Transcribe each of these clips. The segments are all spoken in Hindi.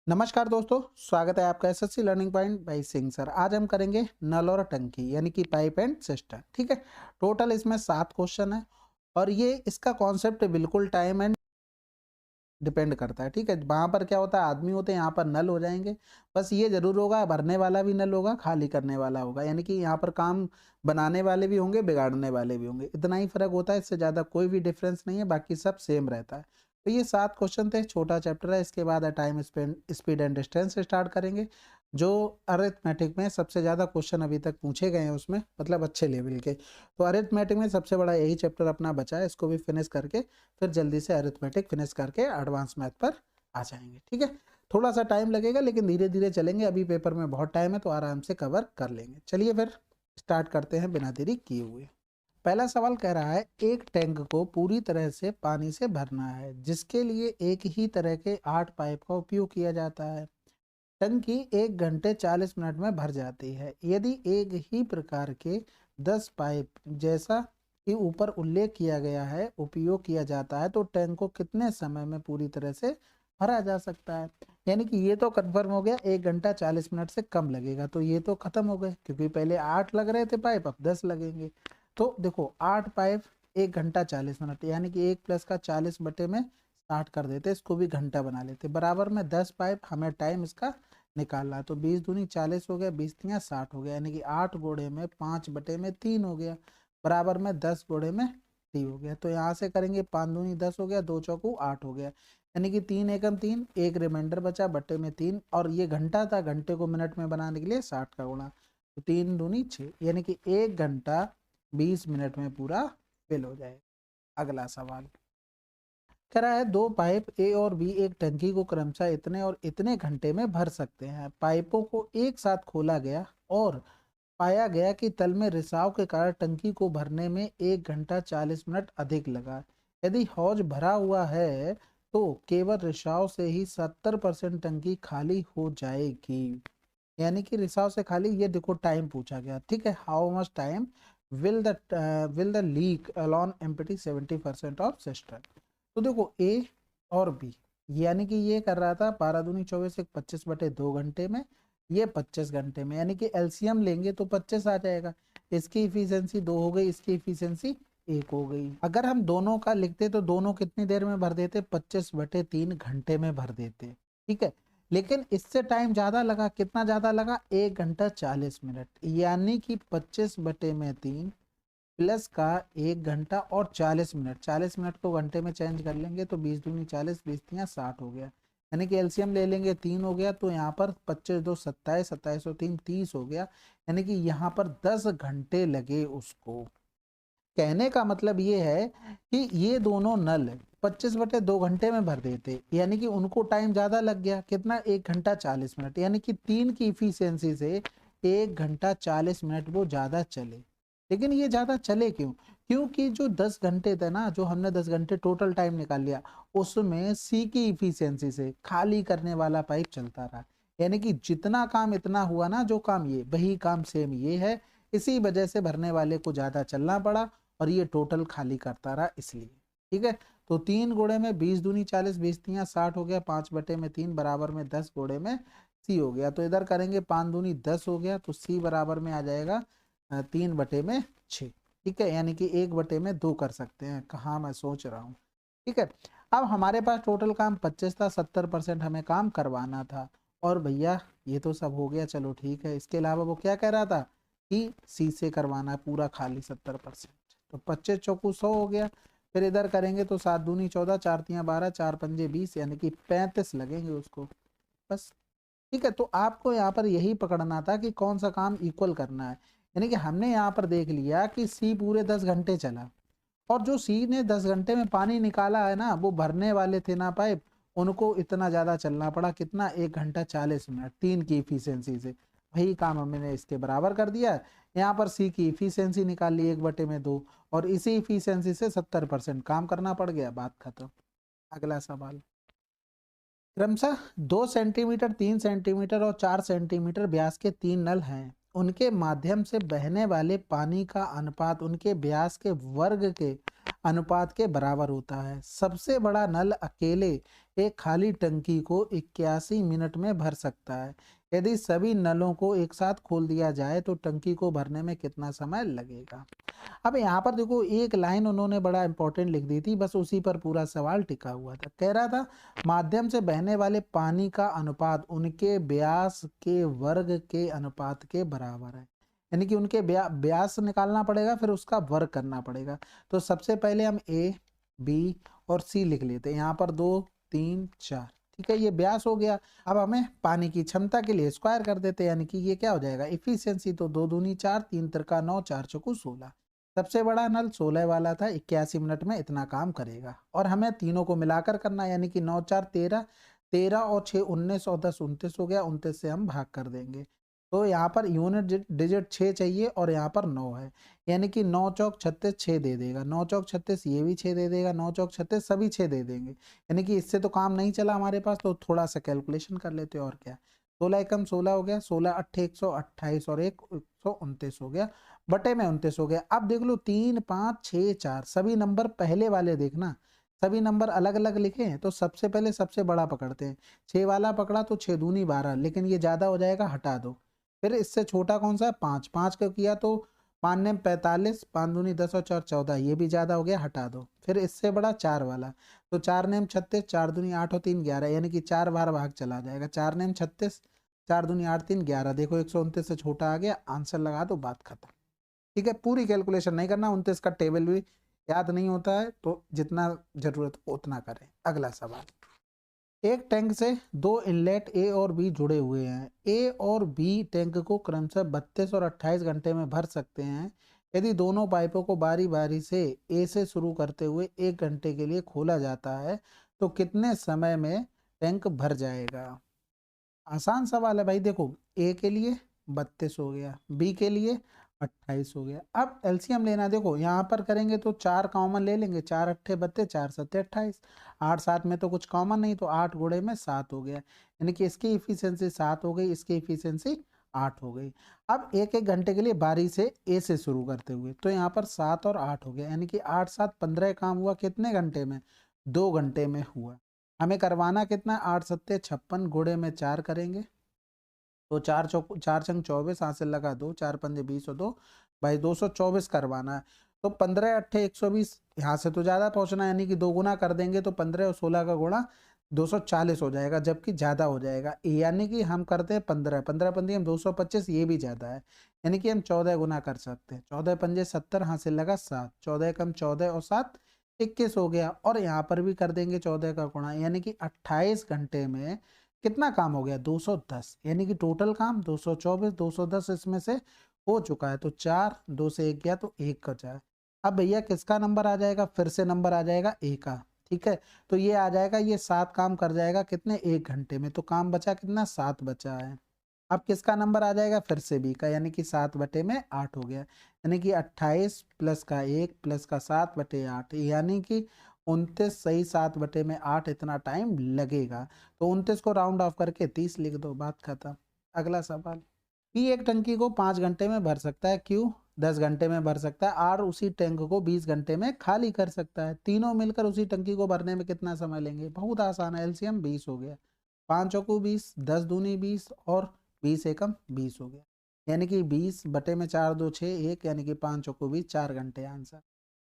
नमस्कार दोस्तों, स्वागत है आपका SSC learning point by Singh sir. आज हम करेंगे नल और टंकी यानी कि पाइप एंड सिस्टम। ठीक है, टोटल इसमें 7 क्वेश्चन है और ये इसका कॉन्सेप्ट बिल्कुल टाइम एंड डिपेंड करता है। ठीक है, वहाँ पर क्या होता है, आदमी होते हैं, यहाँ पर नल हो जाएंगे। बस ये जरूर होगा, भरने वाला भी नल होगा, खाली करने वाला होगा, यानी कि यहाँ पर काम बनाने वाले भी होंगे, बिगाड़ने वाले भी होंगे। इतना ही फर्क होता है, इससे ज़्यादा कोई भी डिफरेंस नहीं है, बाकी सब सेम रहता है। तो ये 7 क्वेश्चन थे, छोटा चैप्टर है। इसके बाद time speed and distance start करेंगे। जो अरिथमेटिक में सबसे ज़्यादा क्वेश्चन अभी तक पूछे गए हैं उसमें, मतलब अच्छे लेवल के, तो अरिथमेटिक में सबसे बड़ा यही चैप्टर अपना बचा है। इसको भी फिनिश करके फिर जल्दी से अरिथमेटिक फिनिश करके एडवांस मैथ पर आ जाएंगे। ठीक है, थोड़ा सा टाइम लगेगा लेकिन धीरे धीरे चलेंगे। अभी पेपर में बहुत टाइम है तो आराम से कवर कर लेंगे। चलिए फिर स्टार्ट करते हैं बिना देरी किए हुए। पहला सवाल कह रहा है, एक टैंक को पूरी तरह से पानी से भरना है जिसके लिए एक ही तरह के 8 पाइप का उपयोग किया जाता है। टंकी 1 घंटे 40 मिनट में भर जाती है। यदि एक ही प्रकार के 10 पाइप जैसा कि ऊपर उल्लेख किया गया है उपयोग किया जाता है तो टैंक को कितने समय में पूरी तरह से भरा जा सकता है। यानी कि ये तो कंफर्म हो गया, 1 घंटा 40 मिनट से कम लगेगा, तो ये तो खत्म हो गए क्योंकि पहले 8 लग रहे थे पाइप, अब 10 लगेंगे। तो देखो 8 पाइप 1 घंटा 40 मिनट, यानी कि 1 प्लस का 40 बटे में 60 कर देते, इसको भी घंटा बना लेते। बराबर में 10 पाइप, हमें टाइम इसका निकालना है। तो 20 दूनी 40 हो गया, 20 तियां 60 हो गया, यानी कि 8 गोड़े में 5 बटे में 3 हो गया, बराबर में 10 गोड़े में 3 हो गया। तो यहाँ से करेंगे 5 दूनी 10 हो गया, 2 चौकू 8 हो गया, यानी कि 3 एकम 3, एक रिमाइंडर बचा बटे में 3, और ये घंटा था, घंटे को मिनट में बनाने के लिए 60 का गुणा, तो 3 दूनी 6, यानी कि 1 घंटा 20 मिनट में पूरा फिल हो जाए। अगला सवाल कह रहा है, 2 पाइप ए और बी एक टंकी को क्रमशः इतने और इतने घंटे में भर सकते हैं। पाइपों को एक साथ खोला गया और पाया गया कि तल में रिसाव के कारण टंकी को भरने में 1 घंटा 40 मिनट अधिक लगा। यदि हौज भरा हुआ है तो केवल रिसाव से ही 70% टंकी खाली हो जाएगी। यानी कि रिसाव से खाली, ये देखो टाइम पूछा गया। ठीक है, how much time will the leak alone empty 70% of system. तो देखो ए और बी, यानी कि ये कर रहा था 12 दूनी 24, 25 बटे 2 घंटे में, ये 25 घंटे में, यानी कि एलसीएम लेंगे तो 25 आ जाएगा। इसकी इफिशियंसी 2 हो गई, इसकी इफिशियंसी 1 हो गई। अगर हम दोनों का लिखते तो दोनों कितनी देर में भर देते, 25 बटे 3 घंटे में भर देते। ठीक है, लेकिन इससे टाइम ज्यादा लगा। कितना ज्यादा लगा, 1 घंटा 40 मिनट, यानी कि 25 बटे में 3 प्लस का 1 घंटा और 40 मिनट, 40 मिनट को घंटे में चेंज कर लेंगे तो 20 दूनी 40, 20 तियां 60 हो गया, यानी कि एलसीएम ले लेंगे 3 हो गया, तो यहाँ पर 25 2 27, 27 और 3 30 हो गया, यानी कि यहाँ पर 10 घंटे लगे उसको। कहने का मतलब ये है कि ये दोनों नल 25 बटे 2 घंटे में भर देते, यानी कि उनको टाइम ज्यादा लग गया। कितना, 1 घंटा 40 मिनट, यानी कि 3 की इफिशियंसी से 1 घंटा 40 मिनट वो ज्यादा चले। लेकिन ये ज्यादा चले क्यों, क्योंकि जो 10 घंटे थे ना, जो हमने 10 घंटे टोटल टाइम निकाल लिया, उसमें सी की इफिशियंसी से खाली करने वाला पाइप चलता रहा। यानी कि जितना काम इतना हुआ ना, जो काम ये, वही काम सेम ये है। इसी वजह से भरने वाले को ज्यादा चलना पड़ा और ये टोटल खाली करता रहा, इसलिए। ठीक है, तो 3 गोड़े में 20 दूनी 40, 20 तियां 60 हो गया, 5 बटे में 3 बराबर में 10 गोड़े में सी हो गया। तो इधर करेंगे 5 दूनी 10 हो गया, तो सी बराबर में आ जाएगा 3 बटे में 6। ठीक है, यानी कि 1 बटे में 2 कर सकते हैं, कहाँ मैं सोच रहा हूँ। ठीक है, अब हमारे पास टोटल काम 25 था, 70% हमें काम करवाना था। और भैया ये तो सब हो गया, चलो ठीक है। इसके अलावा वो क्या कह रहा था कि सी से करवाना है पूरा खाली 70%। तो 25 चौकू 100 हो गया। फिर इधर करेंगे तो 7 दूनी 14, 4 तियां 12, 4 पंजे 20, यानी कि 35 लगेंगे उसको, बस। ठीक है, तो आपको यहाँ पर यही पकड़ना था कि कौन सा काम इक्वल करना है। यानी कि हमने यहाँ पर देख लिया कि सी पूरे 10 घंटे चला, और जो सी ने 10 घंटे में पानी निकाला है ना, वो भरने वाले थे ना पाइप, उनको इतना ज्यादा चलना पड़ा। कितना, 1 घंटा 40 मिनट, 3 की इफिशियंसी से। वही काम हमने इसके बराबर कर दिया। यहाँ पर सी की इफिशियंसी निकाल ली 1 बटे में 2, और इसी इफिशियंसी से 70% काम करना पड़ गया, बात खत्म। अगला सवाल, क्रमशः 2 सेंटीमीटर, 3 सेंटीमीटर और 4 सेंटीमीटर व्यास के 3 नल हैं। उनके माध्यम से बहने वाले पानी का अनुपात उनके व्यास के वर्ग के अनुपात के बराबर होता है। सबसे बड़ा नल अकेले एक खाली टंकी को 81 मिनट में भर सकता है। यदि सभी नलों को एक साथ खोल दिया जाए तो टंकी को भरने में कितना समय लगेगा। अब यहाँ पर देखो एक लाइन उन्होंने बड़ा इंपॉर्टेंट लिख दी थी, बस उसी पर पूरा सवाल टिका हुआ था। कह रहा था माध्यम से बहने वाले पानी का अनुपात उनके व्यास के वर्ग के अनुपात के बराबर है। यानी कि उनके व्यास निकालना पड़ेगा, फिर उसका वर्ग करना पड़ेगा। तो सबसे पहले हम ए, बी और सी लिख लेते हैं। यहाँ पर 2, 3, 4, ठीक है, ये व्यास हो गया। अब हमें पानी की क्षमता के लिए स्क्वायर कर देते हैं, यानी कि ये क्या हो जाएगा इफिशियंसी। तो 2 दूनी 4, 3 तिरका 9, 4 चौकू 16। सबसे बड़ा नल 16 वाला था, 81 मिनट में इतना काम करेगा। और हमें तीनों को मिलाकर करना है, यानी कि 9 4 13, 13 और 6 19 और 10 29 हो गया। 29 से हम भाग कर देंगे। तो यहाँ पर यूनिट डिजिट 6 चाहिए और यहाँ पर 9 है, यानी कि 9 चौक 36 6 दे देगा। 9 चौक 36 ये भी 6 दे देगा। 9 चौक 36 सभी 6 दे देंगे, यानी कि इससे तो काम नहीं चला हमारे पास, तो थोड़ा सा कैलकुलेशन कर लेते और क्या। 16 एकम 16 हो गया, 16 अट्ठे 128 और 1 129 हो गया, बटे में 29 हो गया। अब देख लो 3 5 6 4 सभी नंबर पहले वाले देखना, सभी नंबर अलग अलग लिखे हैं। तो सबसे पहले सबसे बड़ा पकड़ते हैं। 6 वाला पकड़ा तो 6 दूनी 12, लेकिन ये ज्यादा हो जाएगा, हटा दो। फिर इससे छोटा कौन सा है 5, 5 का किया तो 5 ने 45, 5 दूनी 10 और 4 14, ये भी ज्यादा हो गया, हटा दो। फिर इससे बड़ा 4 वाला, तो 4 नेम 36, 4 दूनी 8 और 3 11, यानी कि 4 बार भाग चला जाएगा। 4 नेम 36, 4 दूनी 8 3 11, देखो 129 से छोटा आ गया, आंसर लगा दो, बात खत्म। ठीक है, पूरी कैलकुलेशन नहीं करना, 29 का टेबल भी याद नहीं होता है, तो जितना जरूरत उतना करें। अगला सवाल, एक टैंक से 2 इनलेट ए और बी जुड़े हुए हैं। ए और बी टैंक को क्रमशः 32 और 28 घंटे में भर सकते हैं। यदि दोनों पाइपों को बारी बारी से ए से शुरू करते हुए 1 घंटे के लिए खोला जाता है तो कितने समय में टैंक भर जाएगा। आसान सवाल है भाई। देखो ए के लिए 32 हो गया, बी के लिए 28 हो गया। अब एलसीएम लेना, देखो यहाँ पर करेंगे तो 4 कॉमन ले लेंगे, 4 अट्ठे 32, 4 सत्ते 28, 8 7 में तो कुछ कॉमन नहीं, तो 8 गुणे में 7 हो गया, यानी कि इसकी इफिशियंसी 7 हो गई, इसकी इफिशियंसी 8 हो गई। अब एक एक घंटे के लिए बारी से ए से शुरू करते हुए, तो यहाँ पर 7 और 8 हो गया, यानी कि 8 7 15 काम हुआ कितने घंटे में, 2 घंटे में हुआ। हमें करवाना कितना, 8 सत्ते 56 गुणे में 4 करेंगे तो 4 चौक 4 छंग 24, हासिल लगा 2, 4 पंजे 20 और 2 भाई 224 करवाना है। तो 15 अट्ठे 120, यहाँ से तो ज़्यादा पहुँचना है, यानी कि 2 गुना कर देंगे तो 15 और 16 का गुणा 240 हो जाएगा, जबकि ज़्यादा हो जाएगा। यानी कि हम करते हैं 15 15 पंजे हम 225, ये भी ज़्यादा है, यानी कि हम 14 गुना कर सकते हैं। 14 पंजे 70, हासिल लगा 7, 14 कम 14 और 7 21 हो गया। और यहाँ पर भी कर देंगे 14 का गुणा, यानी कि 28 घंटे में कितना काम हो गया 210, यानी कि टोटल काम 224, 210 इसमें से हो चुका है। तो 4 2 से 1 गया तो 1 का जाए। अब भैया किसका नंबर आ जाएगा, फिर से नंबर आ जाएगा ए का। ठीक है, तो ये आ जाएगा, ये 7 काम कर जाएगा कितने 1 घंटे में, तो काम बचा कितना 7 बचा है। अब किसका नंबर आ जाएगा, फिर से बी का, यानी कि 7 बटे में 8 हो गया, यानी कि 28 प्लस का 1 प्लस का 7 बटे 8, यानी कि 29 सही 7 बटे में 8 इतना टाइम लगेगा। तो 29 को राउंड ऑफ करके 30 लिख दो, बात खत्म। अगला सवाल, पी एक टंकी को 5 घंटे में भर सकता है, क्यू 10 घंटे में भर सकता है, आर उसी टैंक को 20 घंटे में खाली कर सकता है। तीनों मिलकर उसी टंकी को भरने में कितना समय लेंगे। बहुत आसान है, एलसीएम 20 हो गया, 5 चौकू 20, 10 दूनी 20 और 20 एकम 20 हो गया, यानी कि 20 बटे में 4 2 6 1, यानी कि 5 चौकू 20, 4 घंटे आंसर।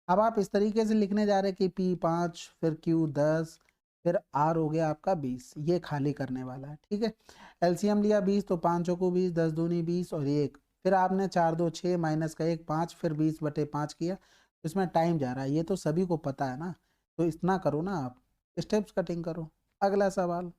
अब आप इस तरीके से लिखने जा रहे हैं कि पी 5 फिर क्यू 10 फिर आर हो गया आपका 20, ये खाली करने वाला है। ठीक है, एलसीएम लिया 20 तो 5 चौकू 20, 10 दूनी 20 और 1, फिर आपने 4 2 6 माइनस का 1 5, फिर 20 बटे 5 किया, तो इसमें टाइम जा रहा है, ये तो सभी को पता है ना, तो इतना करो ना आप, स्टेप्स कटिंग करो। अगला सवाल,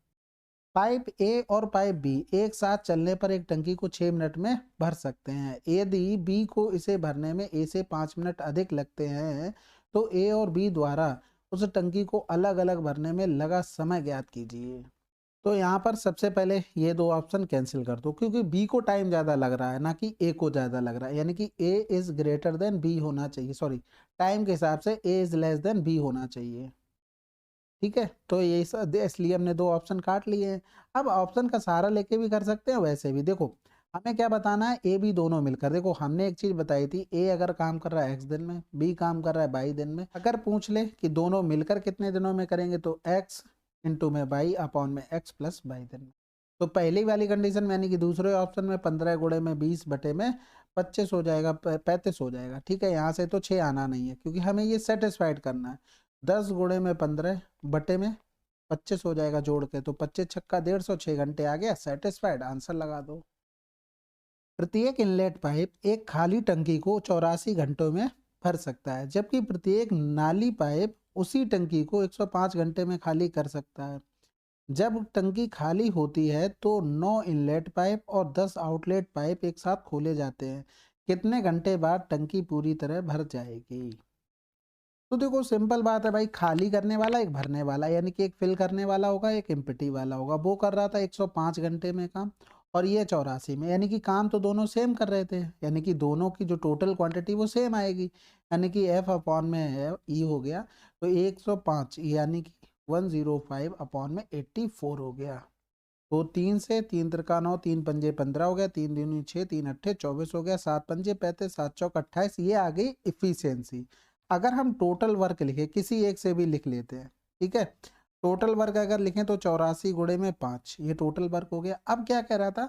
पाइप ए और पाइप बी एक साथ चलने पर एक टंकी को 6 मिनट में भर सकते हैं। यदि बी को इसे भरने में ए से 5 मिनट अधिक लगते हैं तो ए और बी द्वारा उस टंकी को अलग अलग भरने में लगा समय ज्ञात कीजिए। तो यहाँ पर सबसे पहले ये 2 ऑप्शन कैंसिल कर दो, क्योंकि बी को टाइम ज़्यादा लग रहा है ना कि ए को ज़्यादा लग रहा है, यानी कि A is greater than B होना चाहिए, सॉरी टाइम के हिसाब से A is less than B होना चाहिए। ठीक है, तो ये इसलिए हमने 2 ऑप्शन काट लिए हैं। अब ऑप्शन का सहारा लेके भी कर सकते हैं, वैसे भी देखो हमें क्या बताना है, ए बी दोनों मिलकर। देखो हमने एक चीज बताई थी, ए अगर काम कर रहा है x दिन में, बी काम कर रहा है 22 दिन में, अगर पूछ ले कि दोनों मिलकर कितने दिनों में करेंगे तो x इंटू में बाई अपॉन में एक्स प्लस बाई दिन। तो पहली वाली कंडीशन में यानी कि दूसरे ऑप्शन में 15 गुणे में 20 बटे में 25 हो जाएगा, 35 हो जाएगा। ठीक है, यहाँ से तो 6 आना नहीं है क्योंकि हमें ये सेटिस्फाइड करना है। 10 गुणे में 15 बटे में 25 हो जाएगा जोड़ के, तो 25 छक्का 150, 6 घंटे आ गया, सेटिस्फाइड, आंसर लगा दो। प्रत्येक इनलेट पाइप एक खाली टंकी को 84 घंटों में भर सकता है, जबकि प्रत्येक नाली पाइप उसी टंकी को 105 घंटे में खाली कर सकता है। जब टंकी खाली होती है तो 9 इनलेट पाइप और 10 आउटलेट पाइप एक साथ खोले जाते हैं। कितने घंटे बाद टंकी पूरी तरह भर जाएगी? तो देखो सिंपल बात है भाई, खाली करने वाला एक भरने वाला, यानी कि एक फिल करने वाला होगा एक एम्प्टी वाला होगा। वो कर रहा था 105 घंटे में काम और ये 84 में, यानी कि काम तो दोनों सेम कर रहे थे, यानी कि दोनों की जो टोटल क्वांटिटी वो सेम आएगी, यानी कि एफ अपॉन में ई हो गया। तो 105 यानी कि 105 अपॉन में 84 हो गया। तो 3 से 3 त्रिका 9, 3 पंजे 15 हो गया, 3 दूनी 6, 3 अट्ठे 24 हो गया, 7 पंजे 35, 7 चौक 28, ये आ गई इफिशियंसी। अगर हम टोटल वर्क लिखे, किसी एक से भी लिख लेते हैं, ठीक है, टोटल वर्क अगर लिखें तो 84 गुणे में 5, ये टोटल वर्क हो गया। अब क्या कह रहा था,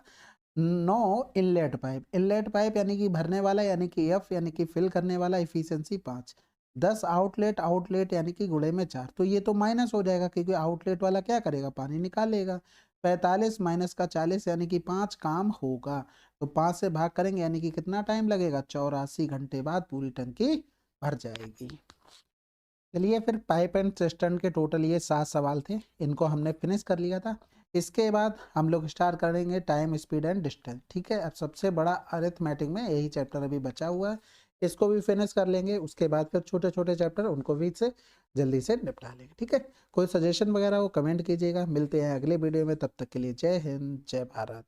9 इनलेट पाइप, इनलेट पाइप यानी कि भरने वाला, यानी कि एफ यानी कि फिल करने वाला, इफिशियंसी 5, 10 आउटलेट, आउटलेट यानी कि गुणे में 4, तो ये तो माइनस हो जाएगा क्योंकि आउटलेट वाला क्या करेगा, पानी निकालेगा। 45 माइनस का 40 यानी कि 5 काम होगा, तो 5 से भाग करेंगे यानी कि कितना टाइम लगेगा, 84 घंटे बाद पूरी टंकी भर जाएगी। चलिए फिर पाइप एंड सिस्टम के टोटल ये 7 सवाल थे, इनको हमने फिनिश कर लिया था। इसके बाद हम लोग स्टार्ट करेंगे टाइम, स्पीड एंड डिस्टेंस। ठीक है, अब सबसे बड़ा अरिथमेटिक में यही चैप्टर अभी बचा हुआ है, इसको भी फिनिश कर लेंगे। उसके बाद फिर छोटे छोटे चैप्टर उनको भी से जल्दी से निपटा लेंगे। ठीक है, कोई सजेशन वगैरह हो कमेंट कीजिएगा। मिलते हैं अगले वीडियो में, तब तक के लिए जय हिंद, जय भारत।